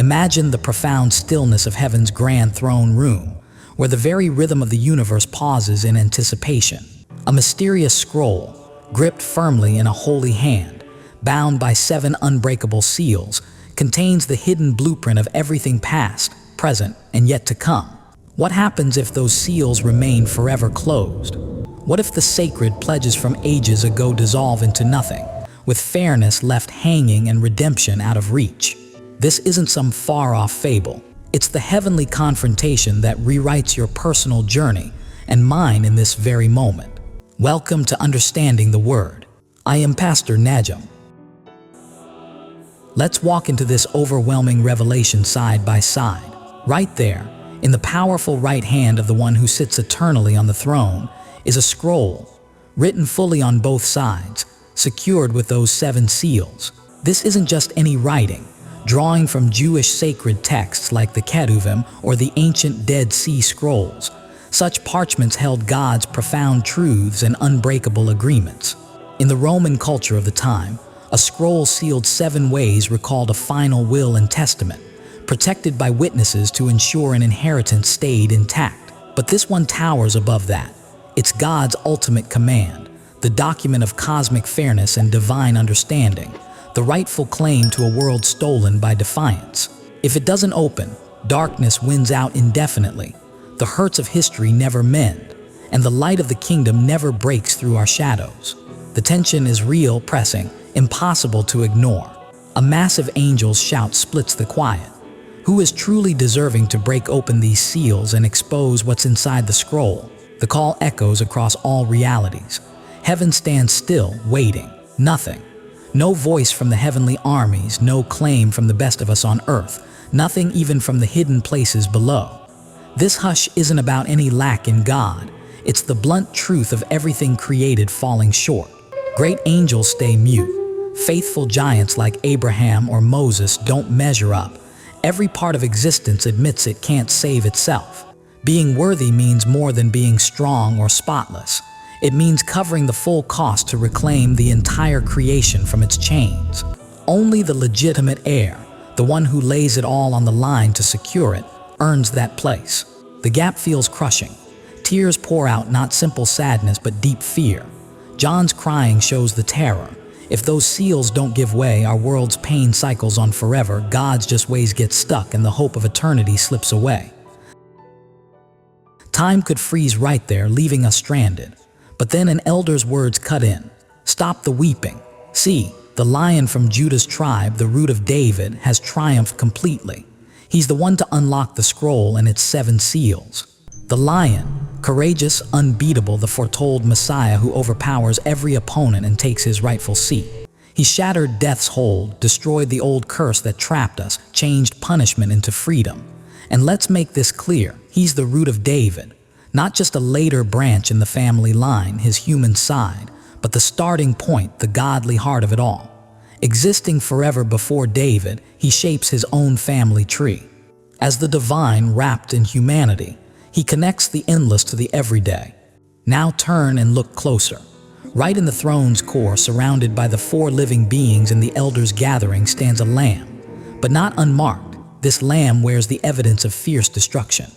Imagine the profound stillness of heaven's grand throne room, where the very rhythm of the universe pauses in anticipation. A mysterious scroll, gripped firmly in a holy hand, bound by 7 unbreakable seals, contains the hidden blueprint of everything past, present, and yet to come. What happens if those seals remain forever closed? What if the sacred pledges from ages ago dissolve into nothing, with fairness left hanging and redemption out of reach? This isn't some far-off fable. It's the heavenly confrontation that rewrites your personal journey and mine in this very moment. Welcome to Understanding the Word. I am Pastor Najam. Let's walk into this overwhelming revelation side by side. Right there, in the powerful right hand of the one who sits eternally on the throne, is a scroll, written fully on both sides, secured with those 7 seals. This isn't just any writing, drawing from Jewish sacred texts like the Ketuvim or the ancient Dead Sea Scrolls. Such parchments held God's profound truths and unbreakable agreements. In the Roman culture of the time, a scroll sealed 7 ways recalled a final will and testament, protected by witnesses to ensure an inheritance stayed intact. But this one towers above that. It's God's ultimate command, the document of cosmic fairness and divine understanding, the rightful claim to a world stolen by defiance. If it doesn't open, darkness wins out indefinitely. The hurts of history never mend, and the light of the kingdom never breaks through our shadows. The tension is real, pressing, impossible to ignore. A massive angel's shout splits the quiet. Who is truly deserving to break open these seals and expose what's inside the scroll? The call echoes across all realities. Heaven stands still, waiting. Nothing. No voice from the heavenly armies, no claim from the best of us on earth, nothing even from the hidden places below. This hush isn't about any lack in God. It's the blunt truth of everything created falling short. Great angels stay mute. Faithful giants like Abraham or Moses don't measure up. Every part of existence admits it can't save itself. Being worthy means more than being strong or spotless. It means covering the full cost to reclaim the entire creation from its chains. Only the legitimate heir, the one who lays it all on the line to secure it, earns that place. The gap feels crushing. Tears pour out, not simple sadness but deep fear. John's crying shows the terror. If those seals don't give way, our world's pain cycles on forever. God's just ways get stuck and the hope of eternity slips away. Time could freeze right there, leaving us stranded. But then an elder's words cut in. Stop the weeping. See, the lion from Judah's tribe, the root of David, has triumphed completely. He's the one to unlock the scroll and its 7 seals. The lion, courageous, unbeatable, the foretold Messiah who overpowers every opponent and takes his rightful seat. He shattered death's hold, destroyed the old curse that trapped us, changed punishment into freedom. And let's make this clear, he's the root of David, not just a later branch in the family line, his human side, but the starting point, the godly heart of it all. Existing forever before David, he shapes his own family tree. As the divine wrapped in humanity, he connects the endless to the everyday. Now turn and look closer. Right in the throne's core, surrounded by the 4 living beings in the elders' gathering, stands a lamb. But not unmarked, this lamb wears the evidence of fierce destruction.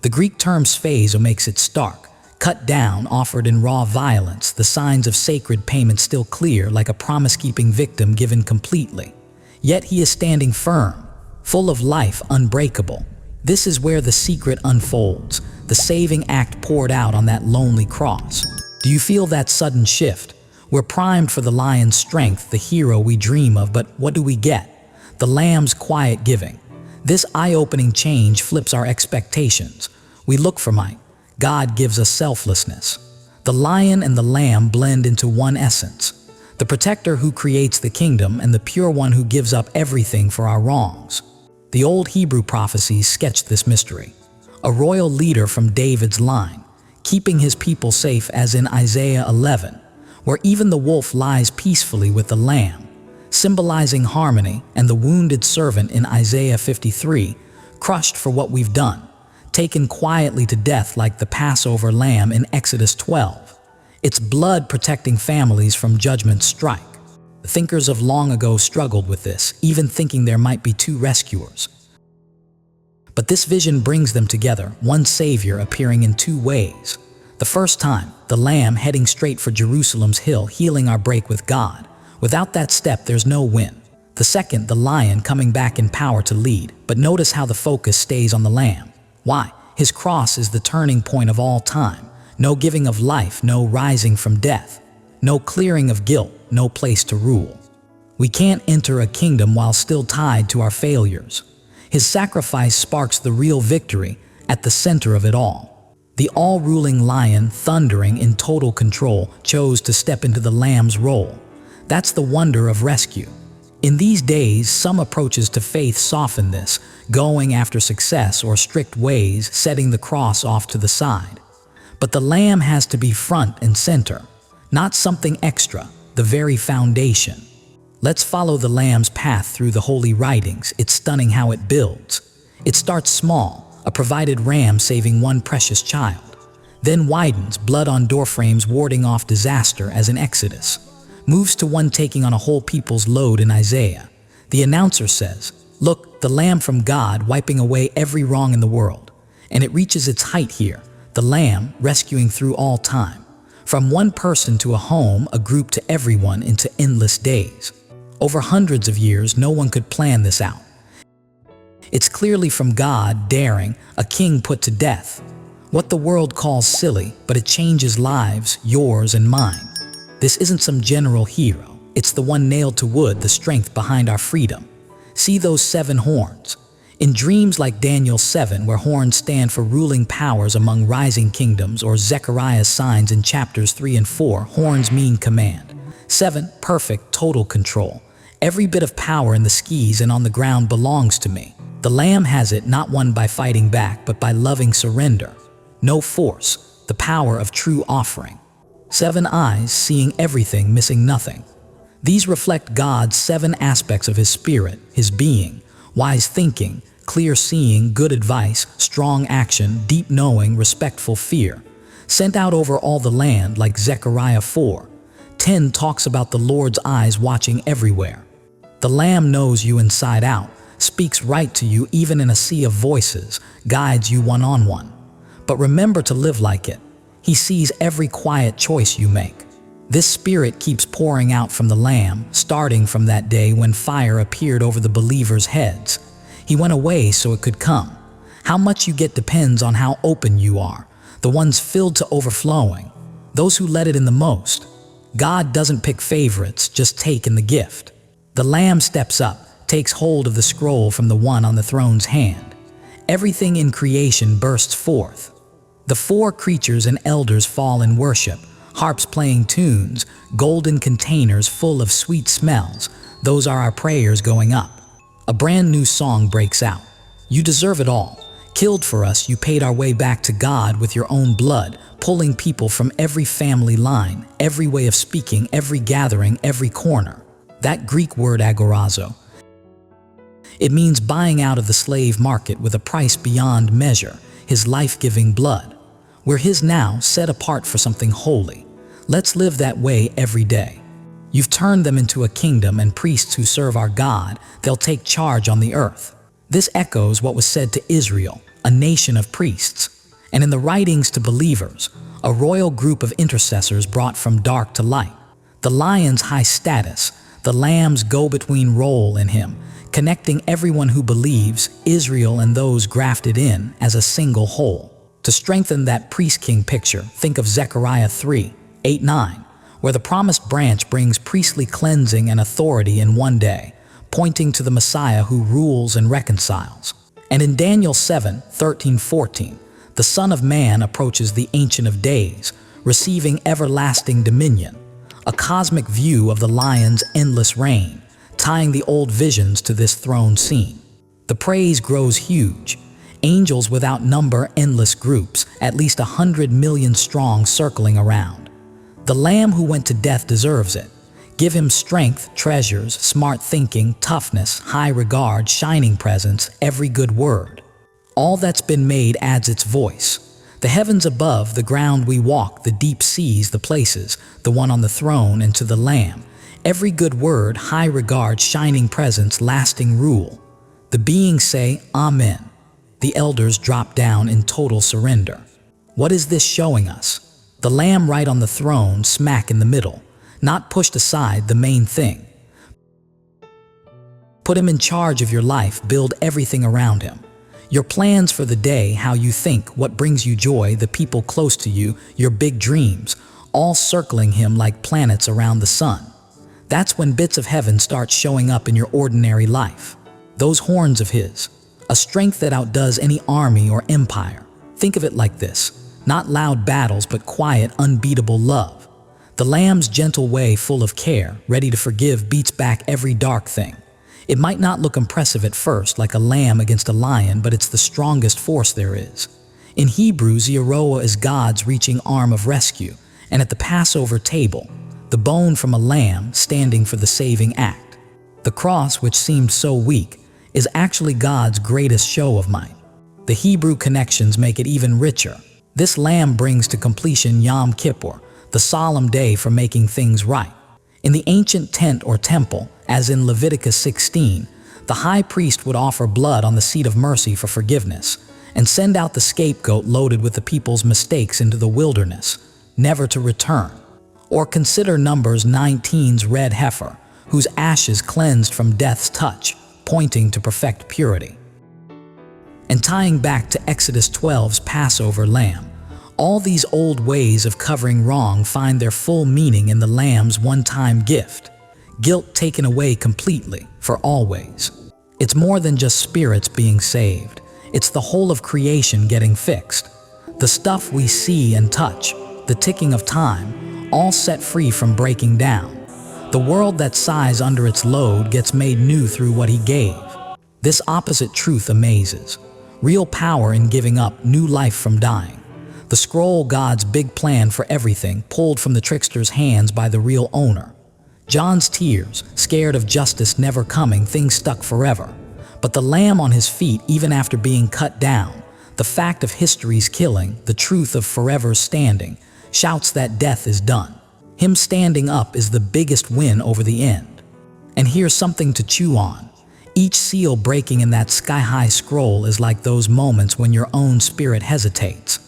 The Greek term sphazo makes it stark. Cut down, offered in raw violence, the signs of sacred payment still clear, like a promise-keeping victim given completely. Yet he is standing firm, full of life, unbreakable. This is where the secret unfolds, the saving act poured out on that lonely cross. Do you feel that sudden shift? We're primed for the lion's strength, the hero we dream of, but what do we get? The lamb's quiet giving. This eye-opening change flips our expectations. We look for might. God gives us selflessness. The lion and the lamb blend into one essence. The protector who creates the kingdom and the pure one who gives up everything for our wrongs. The old Hebrew prophecies sketch this mystery. A royal leader from David's line, keeping his people safe, as in Isaiah 11, where even the wolf lies peacefully with the lamb, symbolizing harmony, and the wounded servant in Isaiah 53, crushed for what we've done, taken quietly to death like the Passover lamb in Exodus 12. It's blood protecting families from judgment's strike. The thinkers of long ago struggled with this, even thinking there might be 2 rescuers. But this vision brings them together, one Savior appearing in two ways. The first time, the Lamb heading straight for Jerusalem's hill, healing our break with God. Without that step, there's no win. The second, the Lion coming back in power to lead. But notice how the focus stays on the Lamb. Why? His cross is the turning point of all time. No giving of life, no rising from death. No clearing of guilt, no place to rule. We can't enter a kingdom while still tied to our failures. His sacrifice sparks the real victory at the center of it all. The all-ruling Lion, thundering in total control, chose to step into the Lamb's role. That's the wonder of rescue. In these days, some approaches to faith soften this, going after success or strict ways, setting the cross off to the side. But the Lamb has to be front and center, not something extra, the very foundation. Let's follow the Lamb's path through the holy writings. It's stunning how it builds. It starts small, a provided ram saving one precious child. Then widens, blood on doorframes warding off disaster as in Exodus. Moves to one taking on a whole people's load in Isaiah. The announcer says, "Look, the Lamb from God wiping away every wrong in the world." And it reaches its height here, the Lamb rescuing through all time. From one person to a home, a group to everyone into endless days. Over hundreds of years, no one could plan this out. It's clearly from God, daring, a king put to death. What the world calls silly, but it changes lives, yours and mine. This isn't some general hero. It's the one nailed to wood, the strength behind our freedom. See those 7 horns. In dreams like Daniel 7, where horns stand for ruling powers among rising kingdoms, or Zechariah's signs in chapters 3 and 4, horns mean command. 7, perfect, total control. Every bit of power in the skies and on the ground belongs to me. The Lamb has it, not won by fighting back, but by loving surrender. No force, the power of true offering. 7 eyes, seeing everything, missing nothing. These reflect God's 7 aspects of His spirit, His being: wise thinking, clear seeing, good advice, strong action, deep knowing, respectful fear. Sent out over all the land like Zechariah 4:10 talks about the Lord's eyes watching everywhere. The Lamb knows you inside out, speaks right to you even in a sea of voices, guides you one-on-one. But remember to live like it. He sees every quiet choice you make. This spirit keeps pouring out from the Lamb, starting from that day when fire appeared over the believers' heads. He went away so it could come. How much you get depends on how open you are. The ones filled to overflowing, those who let it in the most. God doesn't pick favorites, just take in the gift. The Lamb steps up, takes hold of the scroll from the one on the throne's hand. Everything in creation bursts forth. The 4 creatures and elders fall in worship, harps playing tunes, golden containers full of sweet smells. Those are our prayers going up. A brand new song breaks out. You deserve it all. Killed for us, you paid our way back to God with your own blood, pulling people from every family line, every way of speaking, every gathering, every corner. That Greek word agorazo, it means buying out of the slave market with a price beyond measure, His life-giving blood. We're His now, set apart for something holy. Let's live that way every day. You've turned them into a kingdom and priests who serve our God. They'll take charge on the earth. This echoes what was said to Israel, a nation of priests. And in the writings to believers, a royal group of intercessors brought from dark to light. The Lion's high status, the Lamb's go-between role in Him, connecting everyone who believes, Israel and those grafted in, as a single whole. To strengthen that priest-king picture, think of Zechariah 3:8-9, where the promised branch brings priestly cleansing and authority in one day, pointing to the Messiah who rules and reconciles. And in Daniel 7:13-14, the Son of Man approaches the Ancient of Days, receiving everlasting dominion, a cosmic view of the Lion's endless reign, tying the old visions to this throne scene. The praise grows huge. Angels without number, endless groups, at least 100 million strong circling around. The Lamb who went to death deserves it. Give Him strength, treasures, smart thinking, toughness, high regard, shining presence, every good word. All that's been made adds its voice. The heavens above, the ground we walk, the deep seas, the places, the one on the throne, and to the Lamb. Every good word, high regard, shining presence, lasting rule. The beings say, Amen. The elders drop down in total surrender. What is this showing us? The Lamb right on the throne, smack in the middle, not pushed aside, the main thing. Put him in charge of your life, build everything around him. Your plans for the day, how you think, what brings you joy, the people close to you, your big dreams, all circling him like planets around the sun. That's when bits of heaven start showing up in your ordinary life. Those horns of his, a strength that outdoes any army or empire. Think of it like this, not loud battles but quiet, unbeatable love. The Lamb's gentle way, full of care, ready to forgive, beats back every dark thing. It might not look impressive at first, like a lamb against a lion, but it's the strongest force there is. In Hebrew, Zeroah is God's reaching arm of rescue, and at the Passover table, the bone from a lamb standing for the saving act. The cross, which seemed so weak, is actually God's greatest show of might. The Hebrew connections make it even richer. This lamb brings to completion Yom Kippur, the solemn day for making things right. In the ancient tent or temple, as in Leviticus 16, the high priest would offer blood on the seat of mercy for forgiveness and send out the scapegoat loaded with the people's mistakes into the wilderness, never to return. Or consider Numbers 19's red heifer, whose ashes cleansed from death's touch, pointing to perfect purity. And tying back to Exodus 12's Passover lamb, all these old ways of covering wrong find their full meaning in the Lamb's one-time gift. Guilt taken away completely, for always. It's more than just spirits being saved. It's the whole of creation getting fixed. The stuff we see and touch, the ticking of time, all set free from breaking down. The world that sighs under its load gets made new through what he gave. This opposite truth amazes. Real power in giving up, new life from dying. The scroll, God's big plan for everything, pulled from the trickster's hands by the real owner. John's tears, scared of justice never coming, things stuck forever. But the Lamb on his feet, even after being cut down, the fact of history's killing, the truth of forever standing, shouts that death is done. Him standing up is the biggest win over the end. And here's something to chew on. Each seal breaking in that sky-high scroll is like those moments when your own spirit hesitates.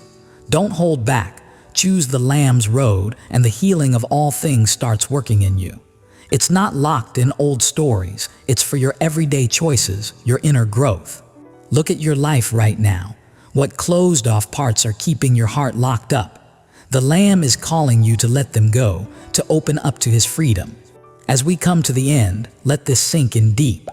Don't hold back. Choose the Lamb's road, and the healing of all things starts working in you. It's not locked in old stories. It's for your everyday choices, your inner growth. Look at your life right now. What closed-off parts are keeping your heart locked up? The Lamb is calling you to let them go, to open up to his freedom. As we come to the end, let this sink in deep.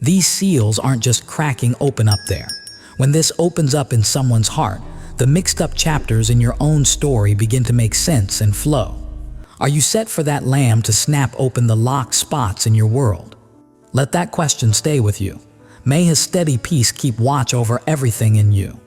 These seals aren't just cracking open up there. When this opens up in someone's heart, the mixed-up chapters in your own story begin to make sense and flow. Are you set for that Lamb to snap open the locked spots in your world? Let that question stay with you. May his steady peace keep watch over everything in you.